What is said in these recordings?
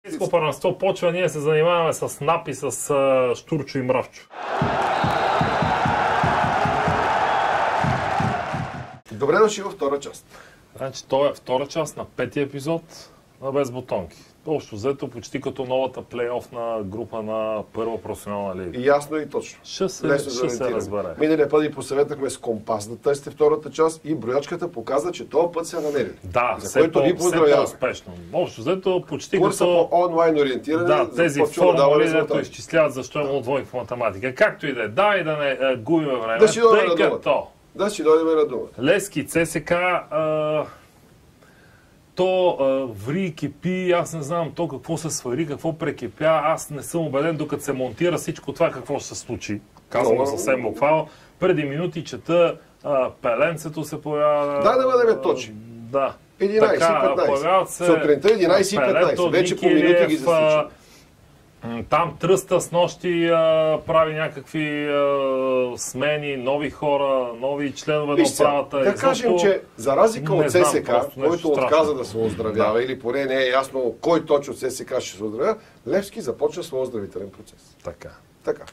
Българско първенство почва, ние се занимаваме с Напи, с Штурчо и Мравчо. Добре дошли във втора част. Значи, това е втора част на 5-ти епизод на Без бутонки. Общо взето почти като новата плейофна група на първа професионална лига. И ясно и точно. Ще се разбере. Миналия път и посъветнахме с компас да търсите втората част и броячката показа, че този път се намерили. Да, за което ви поздравявам. Успешно. Общо взето почти курса като... по онлайн ориентиране. Да, тези формули, които изчисляват защо имало двойки в математика. Както и да е, да и да не губиме време. Да си дойдем на думата. Да си дойдем на думата. Левски, ЦСК, то ври, кипи, аз не знам то какво се свари, какво прекипя, аз не съм убеден докато се монтира всичко това какво ще се случи. Казвам съвсем буквално. Преди минути чета пеленцето се появява. Да бъдем точни. Да. 11:15. Сутринта 11:15. Вече по минути ги засича. Там тръста с нощи прави някакви смени, нови хора, нови членове на управата. Да кажем, че за разлика от ССК, който отказа да се оздравява, или поне не е ясно кой точно от ССК ще се оздравя, Левски започва своя оздравителен процес. Така.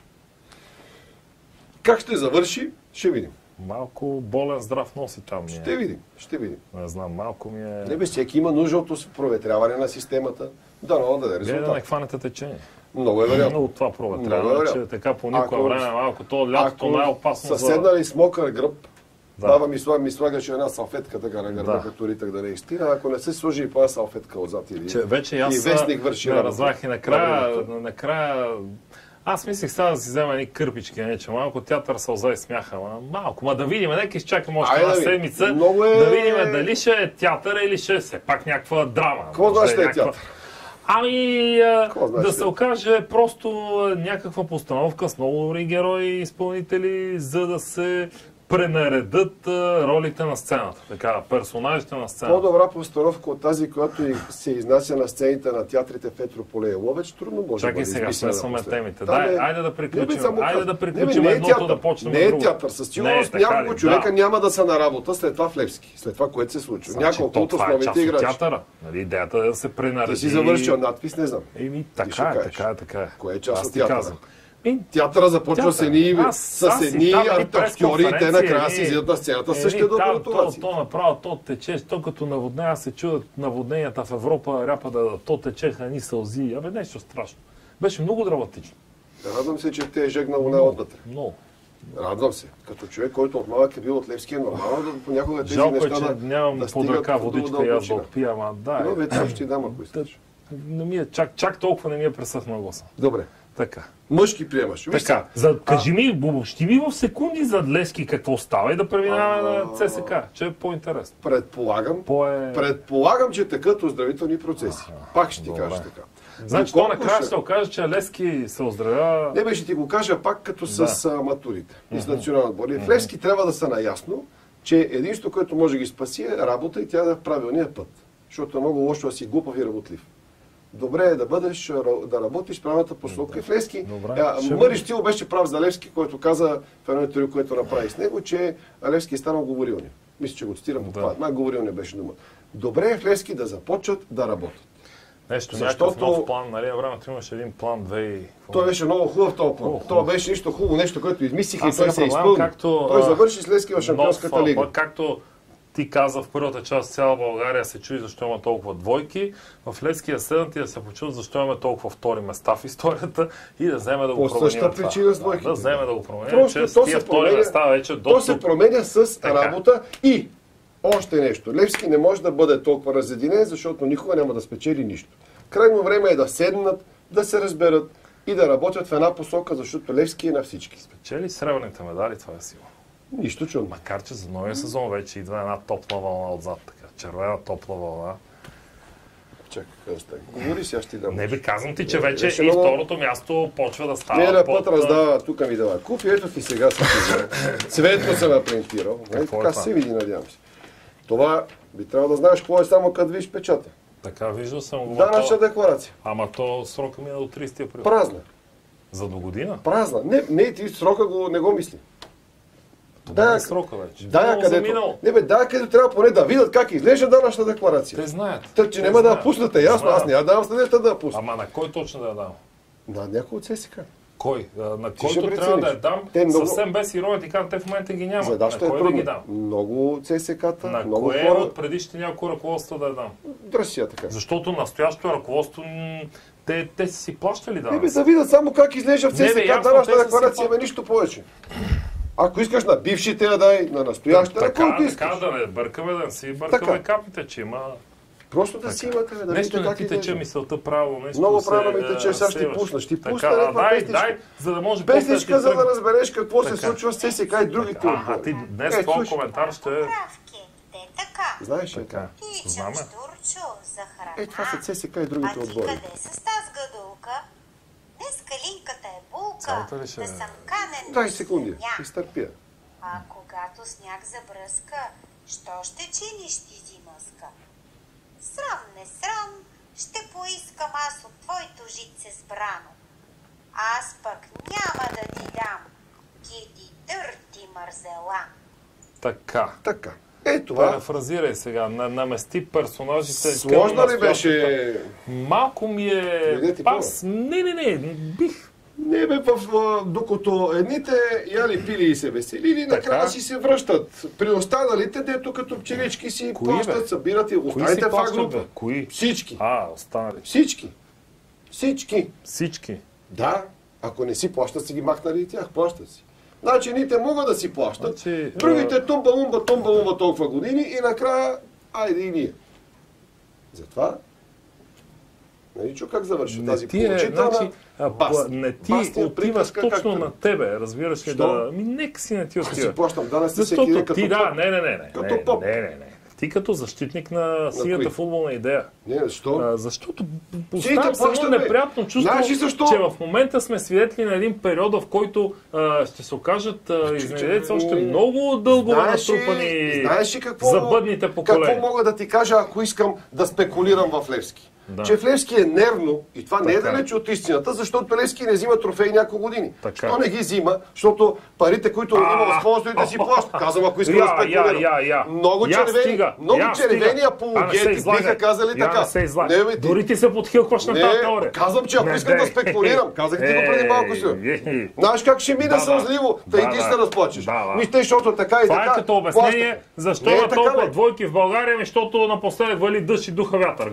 Как ще завърши, ще видим. Малко болен здрав носи там. Ще видим. Не знам, малко ми е... Не бе, всеки има нужда от проветряване на системата. Да даде резултат. Да не хванете течение. Много е вероятно. Много това проветряване, че така по никое време малко то лятото най-опасно за... Съседнали с мокър гръб, баба ми слагаше една салфетка така на гърба, като ритък да не изтира. Ако не се сложи и по салфетка отзад или... Вече аз разбрах и накрая... Аз мислех сега да си взема едни кърпички, че малко театър сълза и смяха. Малко, да видим, нека изчакам още една седмица, да видим дали ще е театър или ще е все пак някаква драма. Какво значи да е театър? Да се окаже просто някаква постановка с много добри герои и изпълнители, за да се пренаредат ролите на сцената, така, персонажите на сцената. По-добра постановка от тази, която се изнася на сцените на театрите в Етрополе и Ловеч, трудно може да бъде измислена. Чакай сега, смесваме темите. Айде да приключим едното, да почнем друго. Не е театър, със сигурност няколко човека няма да са на работа след това в Левски, след това, което се случва. Няколко от основните играчи. Театъра. Идеята е да се пренареди. Ти си завършил надпис, не знам. Така е. Кое е част от театъра? Театъра започва с едни актьори и те накрая си излизат на сцената същия добро това. То направо, то тече, то като наводнение, се чудят наводненията в Европа, то течеха ни сълзи, нещо страшно. Беше много драматично. Радвам се, че те е жегнало най-отвътре. Много. Радвам се. Като човек, който от малък е бил от Левски, е нормално да понякога тези неща да стигат. Нямам под ръка водичка и аз да отпия, ама да. Но вече ще ти дам, ако искаш. Чак толкова не ми е пресъхнал гласа. Добре. Така. Мъжки приемаш. Така. Кажи ми, обобщи ми в секунди за Левски какво става и да преминаваме на ЦСК, че е по-интересно. Предполагам, че текат оздравителни процеси. Пак ще ти кажа така. Значи, то накрая ще окаже, че Левски се оздравя... Не, ще ти го кажа пак като с матурите и с национален отбор. В Левски трябва да са наясно, че единството, което може да ги спаси е работа и тя да е в правилния път. Защото е много лошо да си глупав и работлив. Добре е да работиш в правилната посока. И в Левски, Мъри Штил беше прав за Левски, който каза в едно интервю, което направи с него, че Левски е станал говорилни. Мисля, че го цитирам буквално. Говорилни беше дума. Добре е в Левски да започват да работят. Някакъв нов план, нали, времето имаше един план, Той беше много хубав този план. Това беше нищо хубаво, нещо, което измислиха и той се изпълни. Той завърши с Левски в Шампионската лига. Както ти каза в първата част, цяла България се чуди защо има толкова двойки. В Левски е следната да се почуят защо има толкова втори места в историята и да вземе да го променим. По същата причина с двойките. Да вземе да го променим, че с тия втори места вече до... То се променя с работа и още нещо. Левски не може да бъде толкова разединен, защото никога няма да спечели нищо. Крайно време е да седнат, да се разберат и да работят в една посока, защото Левски е на всички. Спечели сребърните медали, това е сила. Нищо чудно. Макар че за новия сезон вече идва една топла вълна отзад, така. Червена топла вълна. Чакай, какво стане? Говори си, аз ти дам. Не бе, казвам ти, че вече и второто място почва да става. Целият път раздава, тук ми дава куфи, ето ти сега съм ти взел. Цветно съм напринтирал. Така се види, надявам се. Това би трябвало да знаеш какво е само като видиш печата. Така, виждал съм го. Данъчна декларация. Ама то срока мина до 30 април. Празна. За до година? Празна. Не, ти срока не го мисли. Това е срока вече. Да, където. Не бе, да, където трябва поне да видят как изглежда данъчна декларация. Те знаят. Тъй, че няма да я пуснете, ясно, аз няма да давам следващата да я пусна. Ама на кой точно да я дам? На някой от ССК. Кой? На който трябва да я дам, съвсем без ирония ти казвам, те в момента ги няма. На кой да ги дам? Много от ССК-та, на много кое хора. от предишните няколко ръководства да я дам? Дръжия така. Защото настоящото ръководство, те си плащали данъци. Не бе, да видят само как изглежда в ССК данъчна декларация, нищо повече. Ако искаш на бившите я дай, на настоящите, на който искаш. Така да не бъркаме, да не си бъркаме капите, че има... Просто да си имате, да нещо не ти тече мисълта правилно. Много правилно ми тече, сега ще пусна. Ще пусна дай, за да може песничка, за да разбереш какво се случва с ССК и другите. Ти днес твой коментар ще... Знаеш ли? Така. Знаме. Това са ССК и другите отбори. Къде с тази гадулка? Днес калинката е булка, да съм канен. 20 секунди, изтърпя. А когато сняг забръска, що ще чиниш ти зимъска? Срам, не срам, ще поискам аз от твоето житце сбрано. Аз пък няма да ти дам, киди дърти мързела. Така. Това. Парафразирай сега, намести персонажите. Сложно ли беше? Малко ми е... Не, бих... Не бе, докато едните яли, пили и се веселили, накрая си се връщат. При останалите, дето като пчелички си плащат, събират и останете в група. Кои? Всички. Останали. Всички. Да, ако не си плащат, си ги махнали и тях, плащат си. Значи, едните могат да си плащат, другите тумба-лумба толкова години и накрая, айде и ние. Затова, нали чу как завърши тази поучителна не ти отиваш точно на тебе, разбираш ли? Нека си не ти отива. Си плащам данъци всеки ден като поп. Като поп. Ти като защитник на синята футболна идея. Не, защо? Защото оставам с едно неприятно чувство, че в момента сме свидетели на един период, в който ще се окажат изненадеци още много дълго натрупани за бъдните поколения. Какво мога да ти кажа, ако искам да спекулирам в Левски? Че в Левски е нервно, и това не е далече от истината, защото Левски не взима трофеи няколко години. Що не ги взима? Защото парите, които има в спонсорите, си плащат. Казвам, ако искам да спекулирам. Много червени апологети биха казали така. Дори ти се подхилкваш на тази теория. Казвам, че ако искам да спекулирам, казах ти го преди малко си. Знаеш как ще мина сълзливо, да и ти се разплачеш. Вижте, защото така и така. Това е като обяснение, защо има толкова двойки в България, защото напоследък вали дъжд и духа вятър.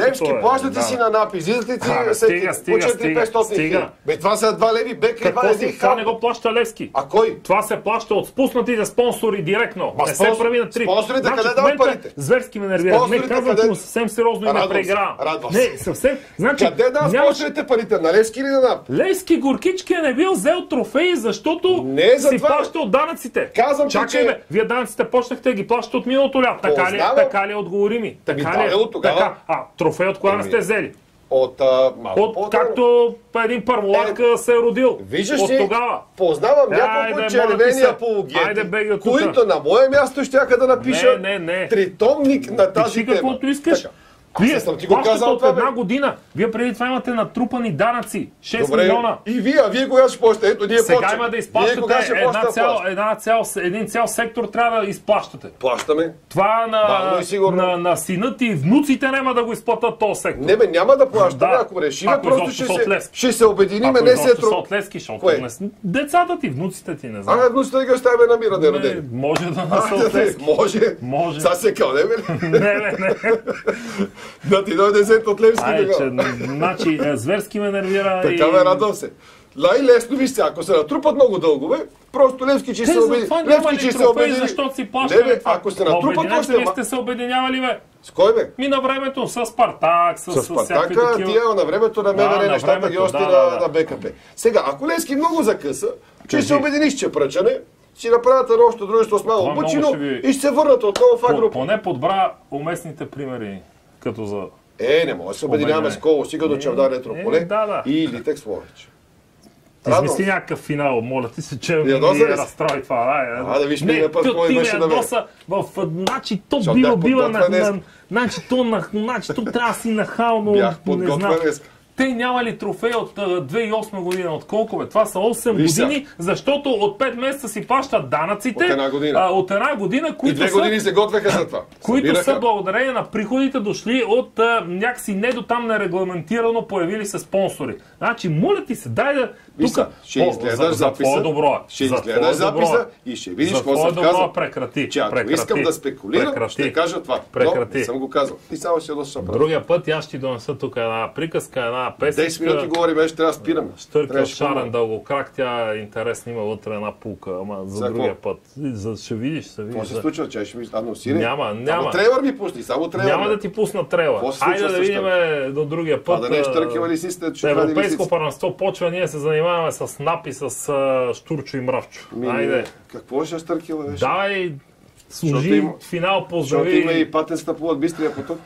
Левски, плащате си на НАП, излизате ти по 400-500 хиляди. Бе, това са 2 леви, бека и 2 леви. Това не го плаща Левски. А кой? Това се плаща от спуснатите спонсори директно. Не се прави на 3. Спонсорите къде дават парите? Зверски ме нервират. Не казвам, че съвсем сериозно и ме преигравам. Не, съвсем. Къде дават спонсорите парите? На Левски или на НАП? Левски Горкички не бил взел трофеи, защото си плаща от данъците. Чакай, вие данъците почнахте да ги плащате от миналото лято. Така ли отговори ми? Така ли? Трофей от кога не сте взели? Както един първолак се е родил. Виждаш ли, познавам няколко червени апологети, които на мое място щяха да напишат тритомник на тази тема. Каквото искаш. Вие плащате от една година. Вие преди това имате натрупани данъци. 6 милиона. И вие кога ще плащате? Ето ние сега има да изплащате един цял сектор трябва да изплащате. Плащаме. Това на синът и внуците няма да го изплатят този сектор. Не бе, няма да плащаме. Ако решим, просто ще се обединиме. Не се децата ти, внуците ти, не знам. Внуците ги оставяме на мира да родени. Може да не са от Левски. Може. Сега се кълне, бе? Не. Да ти дойде зет от Левски. Значи, зверски ме нервира. Така ме радвам се. Най-лесно вижте, ако се натрупат много дългове, просто Левски че се обедини. Левски че се обедини. Защото си плащаме. Ако се натрупат още... Вие сте се обединявали, бе. С кой, бе? Ми на времето с Спартак, с Спартака, тия на времето на МВР, нещата ги още на БКП. Сега, ако Левски много закъса, че се обедини с Чепръчане, си направят общо дружество с малко Бучино и ще се върнат отново в Агропа. Поне подбра уместните примери, като за... Не може да се обединяваме с Коло, стига до Чавдар Ретрополе и Литекс Ловеч. Измисли някакъв финал, моля ти се, че ми разстрои това. Да виж ми на път, кой беше да Значи то бива значи то трябва да си нахално, не знам. Те нямали трофей от 2008 година. От колко бе? Това са 8 години, защото от 5 месеца си плащат данъците. От една година. От една година, които и 2 години се готвеха за това. Които са благодарение на приходите дошли от някакси не до там нерегламентирано появили се спонсори. Значи, моля ти се, дай да... Ще изгледаш записа. Ще изгледаш записа и ще видиш какво съм казал. Прекрати. Че ако искам да спекулирам, ще кажа това. Прекрати. Не съм го казал. Ти само ще досъща. Другия път аз ще донеса тук една приказка, една песенка. 10 минути говори, вече трябва да спираме. Штъркал шарен дългокрак, тя интересна, има вътре една пулка, ама за другия път. Ще видиш, Какво се случва, че ще видиш? Анонсирай. Няма. Само трейлър ми пусни, само трейлър. Няма да ти пусна трейлър. Хайде да видим до другия път. Да не Штъркал си сте, че Европейско първенство почва, ние се занимаваме с НАП и с Штурчо и Мравчо. Айде. Какво ще Штъркал беше? Давай, служи финал, поздрави. Защото има и патен стъпуват Бистрия поток.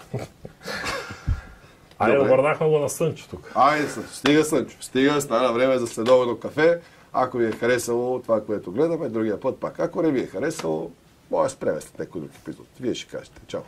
Айде, върнахме го на Сънчо тук. Айде, стига Сънчо. Стига, стана време за следобедно кафе. Ако ви е харесало това, което гледаме, другия път пак. Ако не ви е харесало, може да спреме след някой друг епизод. Вие ще кажете. Чао!